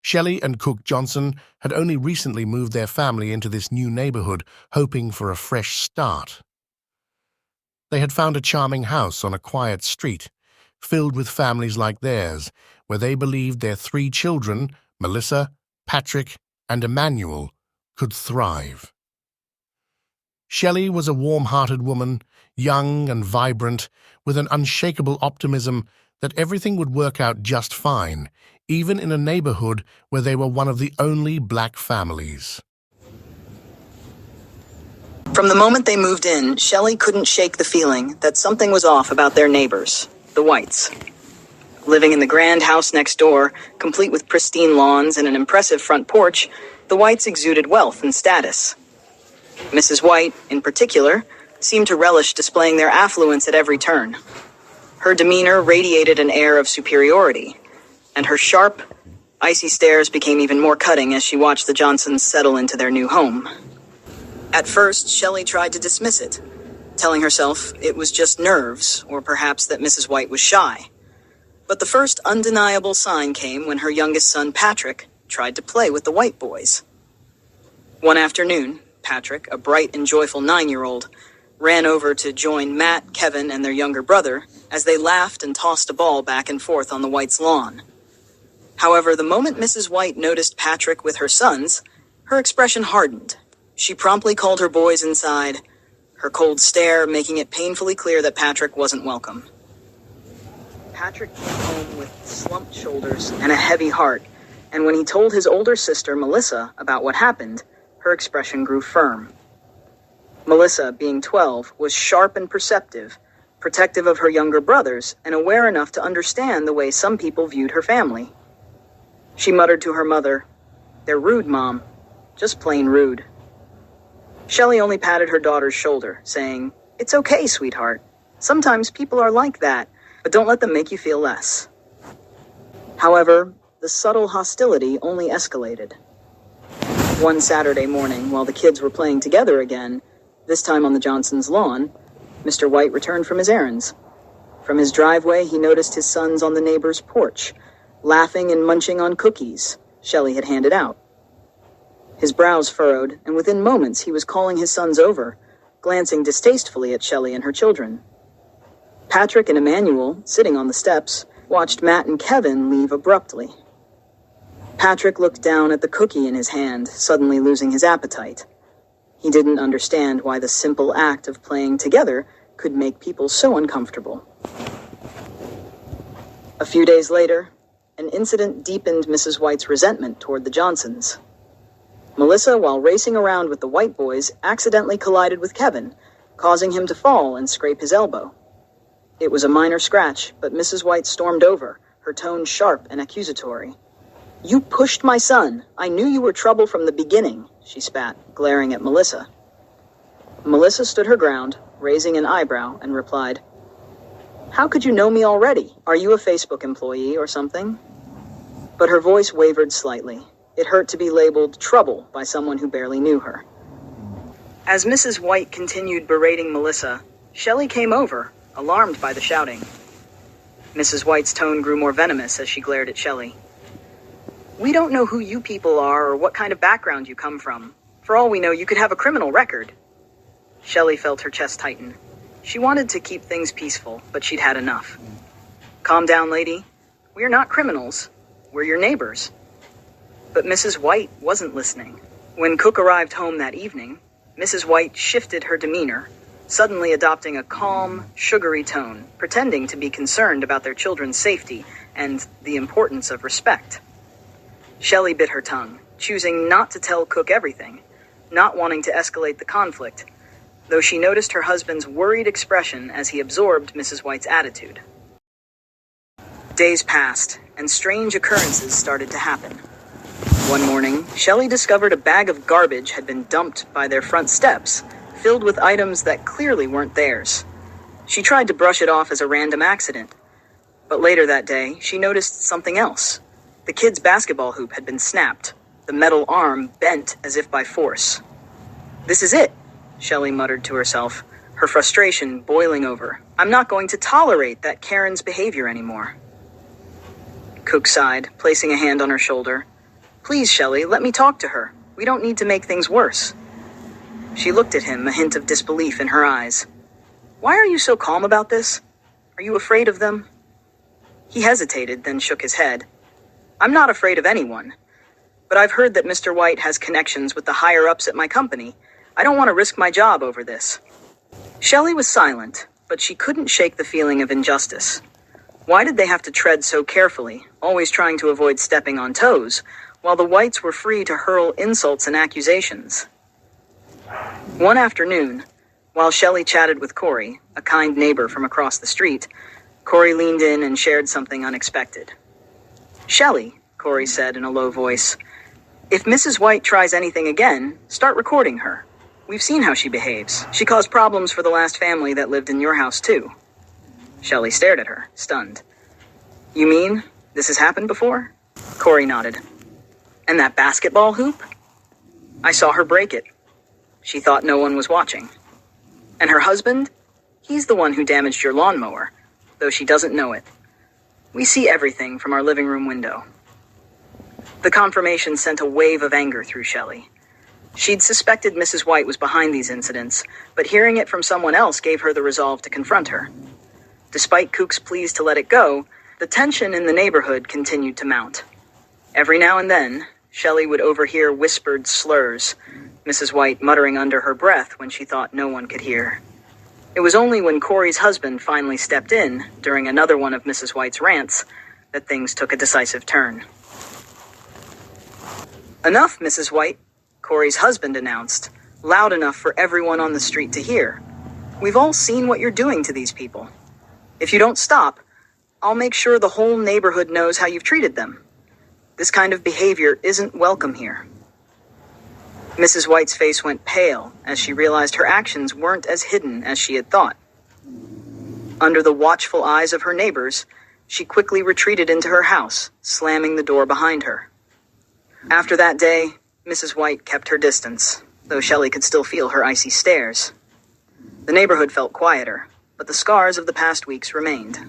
Shelly and Kook Johnson had only recently moved their family into this new neighborhood, hoping for a fresh start. They had found a charming house on a quiet street, filled with families like theirs, where they believed their 3 children, Melissa, Patrick, and Emmanuel, could thrive. Shelly was a warm-hearted woman, young and vibrant, with an unshakable optimism that everything would work out just fine, even in a neighborhood where they were one of the only black families. From the moment they moved in, Shelly couldn't shake the feeling that something was off about their neighbors, the Whites. Living in the grand house next door, complete with pristine lawns and an impressive front porch, the Whites exuded wealth and status. Mrs. White, in particular, seemed to relish displaying their affluence at every turn. Her demeanor radiated an air of superiority, and her sharp, icy stares became even more cutting as she watched the Johnsons settle into their new home. At first, Shelly tried to dismiss it, telling herself it was just nerves, or perhaps that Mrs. White was shy. But the first undeniable sign came when her youngest son, Patrick, tried to play with the White boys. One afternoon, Patrick, a bright and joyful 9-year-old, ran over to join Matt, Kevin, and their younger brother as they laughed and tossed a ball back and forth on the Whites' lawn. However, the moment Mrs. White noticed Patrick with her sons, her expression hardened. She promptly called her boys inside, her cold stare making it painfully clear that Patrick wasn't welcome. Patrick came home with slumped shoulders and a heavy heart, and when he told his older sister, Melissa, about what happened, her expression grew firm. Melissa, being 12, was sharp and perceptive, protective of her younger brothers, and aware enough to understand the way some people viewed her family. She muttered to her mother, "They're rude, Mom. Just plain rude." Shelly only patted her daughter's shoulder, saying, "It's okay, sweetheart. Sometimes people are like that, but don't let them make you feel less." However, the subtle hostility only escalated. One Saturday morning, while the kids were playing together again, this time on the Johnsons' lawn, Mr. White returned from his errands. From his driveway, he noticed his sons on the neighbor's porch, laughing and munching on cookies Shelly had handed out. His brows furrowed, and within moments he was calling his sons over, glancing distastefully at Shelly and her children. Patrick and Emmanuel, sitting on the steps, watched Matt and Kevin leave abruptly. Patrick looked down at the cookie in his hand, suddenly losing his appetite. He didn't understand why the simple act of playing together could make people so uncomfortable. A few days later, an incident deepened Mrs. White's resentment toward the Johnsons. Melissa, while racing around with the White boys, accidentally collided with Kevin, causing him to fall and scrape his elbow. It was a minor scratch, but Mrs. White stormed over, her tone sharp and accusatory. "You pushed my son. I knew you were trouble from the beginning," she spat, glaring at Melissa. Melissa stood her ground, raising an eyebrow, and replied, "How could you know me already? Are you a Facebook employee or something?" But her voice wavered slightly. It hurt to be labeled trouble by someone who barely knew her. As Mrs. White continued berating Melissa, Shelly came over, alarmed by the shouting. Mrs. White's tone grew more venomous as she glared at Shelly. "We don't know who you people are or what kind of background you come from. For all we know, you could have a criminal record." Shelly felt her chest tighten. She wanted to keep things peaceful, but she'd had enough. "Calm down, lady. We're not criminals. We're your neighbors." But Mrs. White wasn't listening. When Cook arrived home that evening, Mrs. White shifted her demeanor, suddenly adopting a calm, sugary tone, pretending to be concerned about their children's safety and the importance of respect. Shelly bit her tongue, choosing not to tell Cook everything, not wanting to escalate the conflict, though she noticed her husband's worried expression as he absorbed Mrs. White's attitude. Days passed, and strange occurrences started to happen. One morning, Shelly discovered a bag of garbage had been dumped by their front steps, filled with items that clearly weren't theirs. She tried to brush it off as a random accident, but later that day, she noticed something else. The kid's basketball hoop had been snapped, the metal arm bent as if by force. "This is it," Shelly muttered to herself, her frustration boiling over. "I'm not going to tolerate that Karen's behavior anymore." Cook sighed, placing a hand on her shoulder. Please, Shelly, let me talk to her. We don't need to make things worse. She looked at him, a hint of disbelief in her eyes. Why are you so calm about this? Are you afraid of them? He hesitated, then shook his head. I'm not afraid of anyone. But I've heard that Mr. White has connections with the higher-ups at my company. I don't want to risk my job over this. Shelly was silent, but she couldn't shake the feeling of injustice. Why did they have to tread so carefully, always trying to avoid stepping on toes, while the Whites were free to hurl insults and accusations? One afternoon, while Shelly chatted with Corey, a kind neighbor from across the street, Corey leaned in and shared something unexpected. Shelly, Corey said in a low voice, if Mrs. White tries anything again, start recording her. We've seen how she behaves. She caused problems for the last family that lived in your house, too. Shelly stared at her, stunned. You mean this has happened before? Corey nodded. And that basketball hoop? I saw her break it. She thought no one was watching. And her husband? He's the one who damaged your lawnmower, though she doesn't know it. We see everything from our living room window. The confirmation sent a wave of anger through Shelly. She'd suspected Mrs. White was behind these incidents, but hearing it from someone else gave her the resolve to confront her. Despite Kook's pleas to let it go, the tension in the neighborhood continued to mount. Every now and then, Shelly would overhear whispered slurs, Mrs. White muttering under her breath when she thought no one could hear. It was only when Corey's husband finally stepped in, during another one of Mrs. White's rants, that things took a decisive turn. Enough, Mrs. White, Corey's husband announced, loud enough for everyone on the street to hear. We've all seen what you're doing to these people. If you don't stop, I'll make sure the whole neighborhood knows how you've treated them. This kind of behavior isn't welcome here. Mrs. White's face went pale as she realized her actions weren't as hidden as she had thought. Under the watchful eyes of her neighbors, she quickly retreated into her house, slamming the door behind her. After that day, Mrs. White kept her distance, though Shelly could still feel her icy stares. The neighborhood felt quieter, but the scars of the past weeks remained.